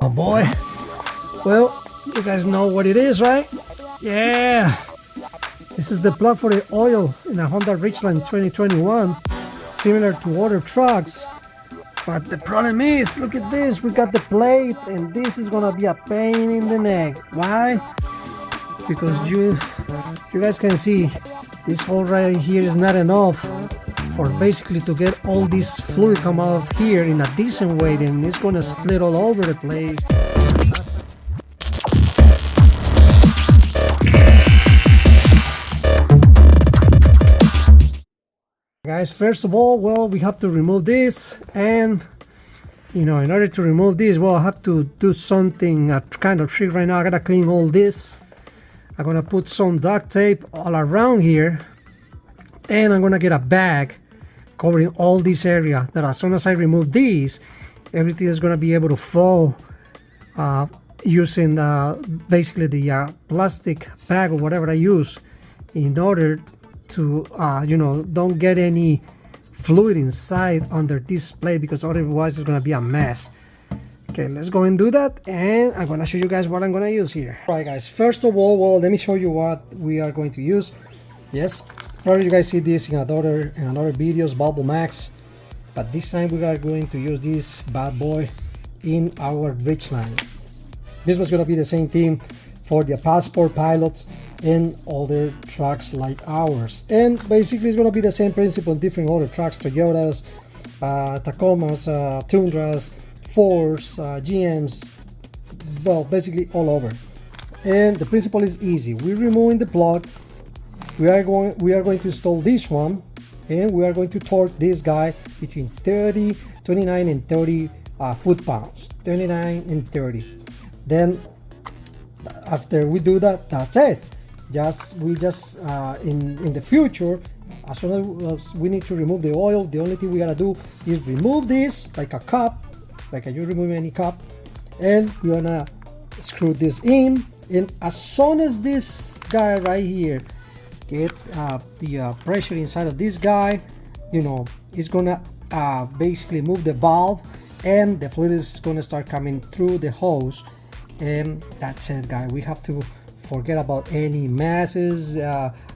Oh boy. Well, you guys know what it is, right? Yeah. This is the plug for the oil in a Honda Ridgeline 2021, similar to other trucks. But the problem is, look at this, we got the plate and this is gonna be a pain in the neck. Why? Because you guys can see this hole right here is not enough for basically to get all this fluid come out of here in a decent way, and it's gonna split all over the place. Guys, first of all, well, we have to remove this, and in order to remove this, well, I have to do something, a kind of trick right now. I gotta clean all this. I'm gonna put some duct tape all around here, and I'm gonna get a bag covering all this area, that as soon as I remove these, everything is gonna be able to fall using basically the plastic bag or whatever I use, in order to don't get any fluid inside under this plate, because otherwise it's gonna be a mess. Okay, let's go and do that, and I'm gonna show you guys what I'm gonna use here. All right, guys, first of all, well, let me show you what we are going to use. Yes, probably you guys see this in another videos, Valvomax, but this time we are going to use this bad boy in our Ridgeline. This was gonna be the same thing for the Passport pilots and other trucks like ours, and basically it's gonna be the same principle in different other trucks, Toyotas, Tacomas, Tundras, Fords, GMs, well, basically all over. And the principle is easy. We're removing the plug. We are going to install this one, and we are going to torque this guy between 29 and 30 foot-pounds, 29 and 30. Then after we do that, that's it. In the future, as soon as we need to remove the oil, the only thing we gotta do is remove this like a cup, like you remove any cup, and you're gonna screw this in. And as soon as this guy right here get the pressure inside of this guy, it's gonna basically move the valve, and the fluid is gonna start coming through the hose, and that's it, guys. We have to forget about any masses,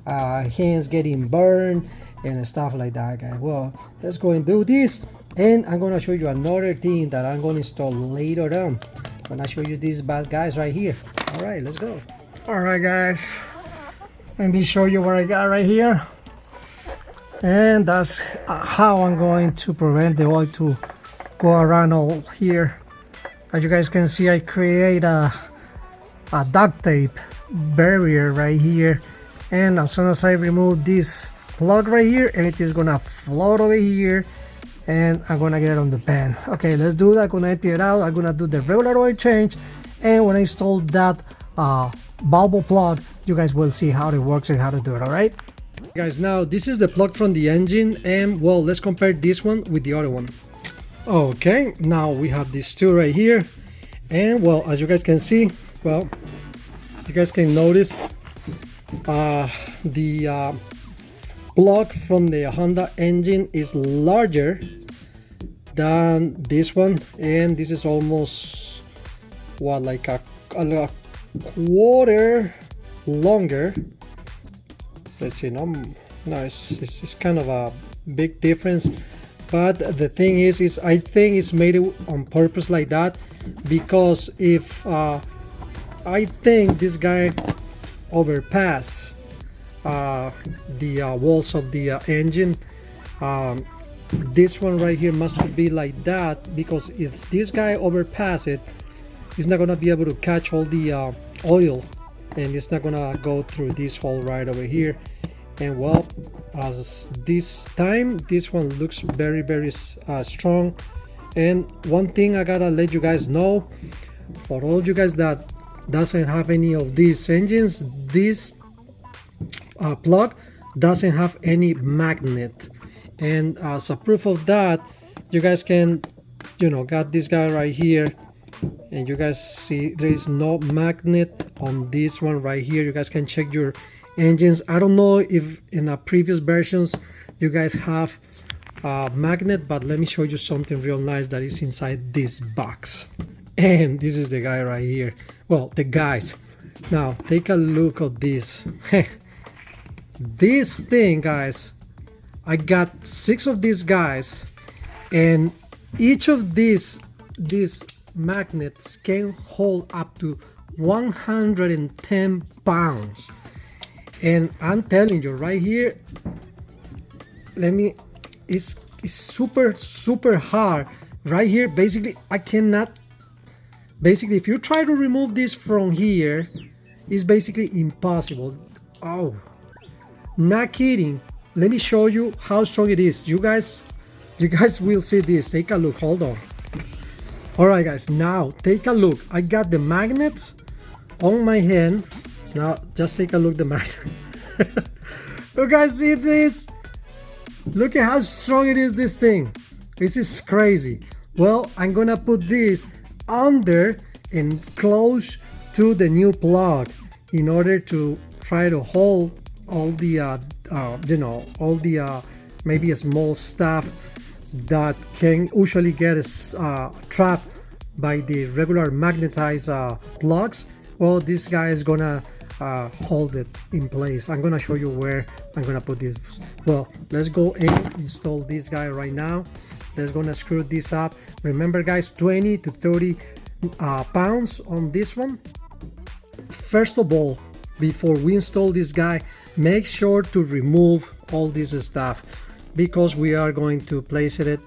hands getting burned and stuff like that, guys. Well, let's go and do this, and I'm gonna show you another thing that I'm gonna install later on. I'm gonna show you these bad guys right here. All right, let's go. All right, guys, let me show you what I got right here, and that's how I'm going to prevent the oil to go around all here. As you guys can see, I create a duct tape barrier right here, and as soon as I remove this plug right here, everything is gonna float over here, and I'm gonna get it on the pan. Okay, let's do that. I'm gonna empty it out. I'm gonna do the regular oil change, and when I install that Valvo plug, you guys will see how it works and how to do it. All right, guys, now this is the plug from the engine, and well, let's compare this one with the other one. Okay, now we have these two right here, and well, as you guys can see, well, you guys can notice the plug from the Honda engine is larger than this one, and this is almost what, like a quarter longer. Let's see, no, it's kind of a big difference, but the thing is I think it's made it on purpose like that, because if I think this guy overpass the walls of the engine, this one right here must be like that, because if this guy overpass it, he's not gonna be able to catch all the oil, and it's not gonna go through this hole right over here. And well, as this time, this one looks very, very strong. And one thing I gotta let you guys know, for all you guys that doesn't have any of these engines, this plug doesn't have any magnet, and as a proof of that, you guys can got this guy right here, and you guys see there is no magnet on this one right here. You guys can check your engines. I don't know if in previous versions you guys have magnet, but let me show you something real nice that is inside this box. And this is the guy right here. Well, the guys. Now take a look at this. This thing, guys, I got 6 of these guys, and each of these magnets can hold up to 110 pounds. And I'm telling you right here, it's super hard right here. Basically, I cannot, basically if you try to remove this from here, it's basically impossible. Oh, not kidding. Let me show you how strong it is. You guys will see this. Take a look. Hold on. All right, guys, now take a look. I got the magnets on my hand. Now just take a look at the magnet. You guys see this? Look at how strong it is, this thing. This is crazy. Well, I'm gonna put this under and close to the new plug in order to try to hold all the you know, all the maybe a small stuff that can usually get trapped by the regular magnetized plugs. Well, this guy is gonna hold it in place. I'm gonna show you where I'm gonna put this. Well, let's go and install this guy right now. Let's gonna screw this up. Remember, guys, 20 to 30 pounds on this one. First of all, before we install this guy, make sure to remove all this stuff, because we are going to place it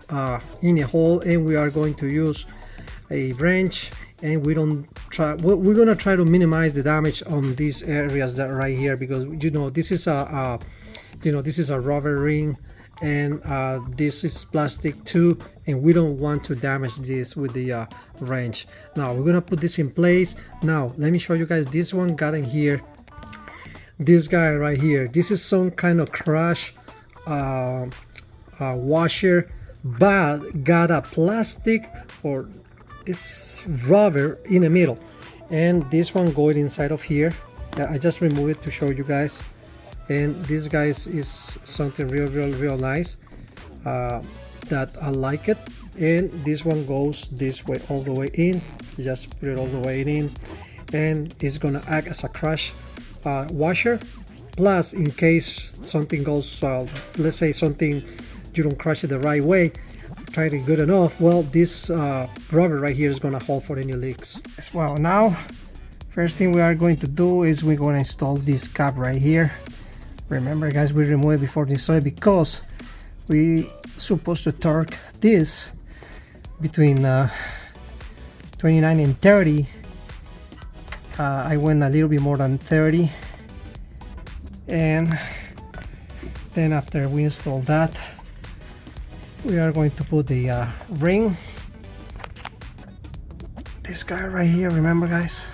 in a hole, and we are going to use a wrench, and we're gonna try to minimize the damage on these areas that right here, because you know this is a this is a rubber ring, and this is plastic too, and we don't want to damage this with the wrench. Now we're gonna put this in place. Now let me show you guys. This one got in here, this guy right here. This is some kind of crash washer, but got a plastic or it's rubber in the middle, and this one going inside of here. I just removed it to show you guys, and this guys is something real nice that I like it. And this one goes this way all the way in. You just put it all the way in, and it's gonna act as a crash washer. Plus, in case something goes, let's say something you don't crush it the right way, try it good enough, well, this rubber right here is gonna hold for any leaks as well. Now, first thing we are going to do is we're going to install this cap right here. Remember, guys, we remove it before install it, because we supposed to torque this between 29 and 30. I went a little bit more than 30, and then after we install that, we are going to put the ring, this guy right here. Remember, guys?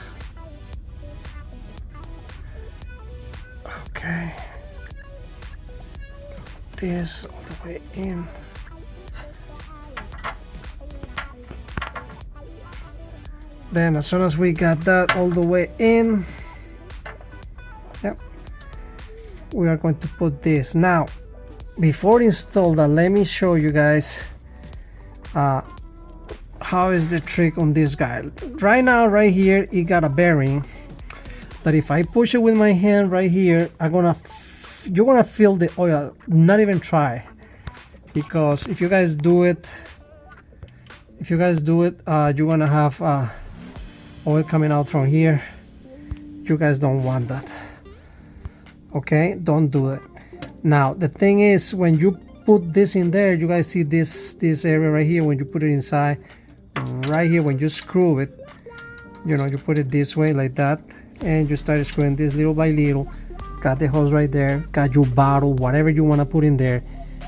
Okay, this all the way in. Then as soon as we got that all the way in, yep, we are going to put this. Now, before install that, let me show you guys how is the trick on this guy. Right now, right here, it got a bearing that if I push it with my hand right here, you're gonna feel the oil. Not even try, because if you guys do it, you're gonna have oil coming out from here. You guys don't want that. Okay, don't do it. Now the thing is, when you put this in there, you guys see this area right here. When you put it inside right here, when you screw it, you know, you put it this way like that, and you start screwing this little by little. Got the hose right there, got your bottle, whatever you want to put in there,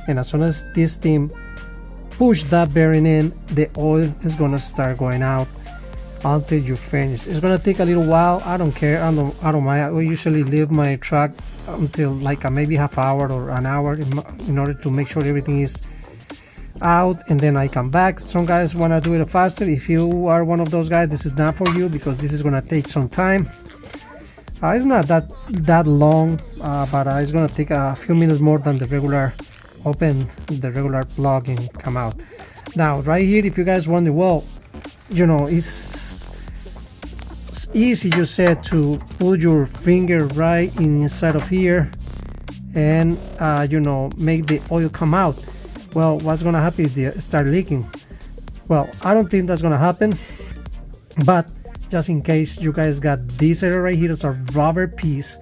and as soon as this thing push that bearing in, the oil is gonna start going out until you finish. It's gonna take a little while. I don't care. I don't mind. We usually leave my truck until like maybe half hour or an hour in order to make sure everything is out, and then I come back. Some guys want to do it faster. If you are one of those guys, this is not for you, because this is gonna take some time. It's not that long, but it's gonna take a few minutes more than the regular open the regular plug and come out. Now right here, if you guys wonder, well, you know, it's it's easy, you said, to put your finger right inside of here and you know, make the oil come out. Well, what's gonna happen is they start leaking. Well, I don't think that's gonna happen, but just in case you guys got this area right here, it's a rubber piece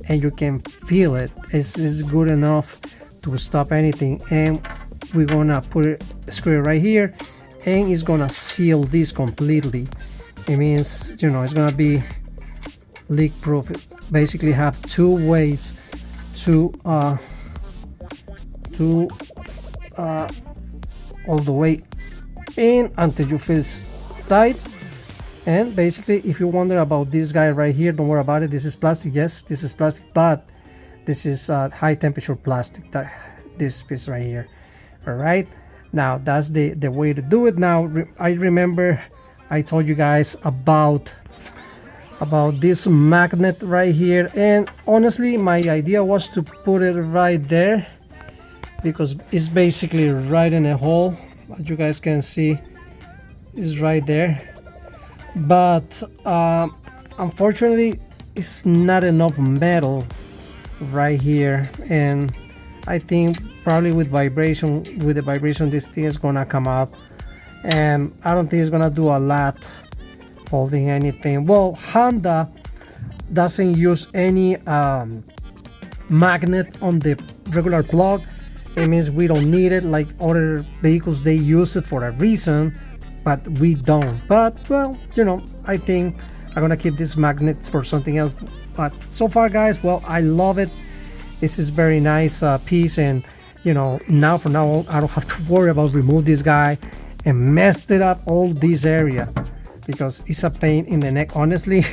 and you can feel it. It's good enough to stop anything. And we're gonna put it, screw it right here, and it's gonna seal this completely. It means, you know, it's gonna be leak proof. Basically have two ways to all the way in until you feel it's tight. And basically, if you wonder about this guy right here, don't worry about it. This is plastic. Yes, this is plastic, but this is high temperature plastic, this piece right here. All right, now that's the way to do it. Now I remember I told you guys about this magnet right here, and honestly my idea was to put it right there because it's basically right in a hole. As you guys can see, it's right there, but unfortunately it's not enough metal right here, and I think probably with the vibration this thing is gonna come out, and I don't think it's gonna do a lot holding anything. Well, Honda doesn't use any magnet on the regular plug. It means we don't need it. Like other vehicles, they use it for a reason, but we don't. But well, you know, I think I'm gonna keep this magnet for something else. But so far, guys, well, I love it. This is very nice piece, and you know, now from now on I don't have to worry about remove this guy and messed it up all this area, because it's a pain in the neck, honestly.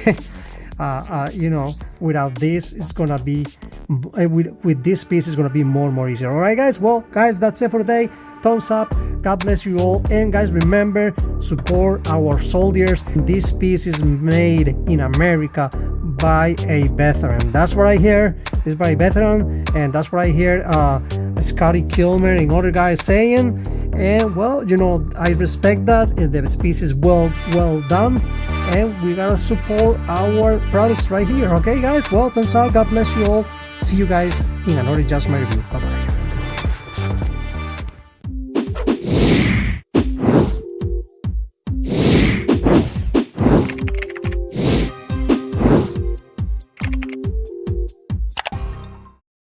You know, without this it's gonna be with this piece it's gonna be more and more easier. All right, guys, well, guys, that's it for today. Thumbs up, God bless you all, and guys, remember, support our soldiers. This piece is made in America by a veteran. That's what I hear. It's by a veteran, and that's what I hear Scotty Kilmer and other guys saying. And well, you know, I respect that, and the piece is well done, and we gotta support our products right here. Okay, guys, well, thumbs up, God bless you all. See you guys in another Just My Review. Bye bye.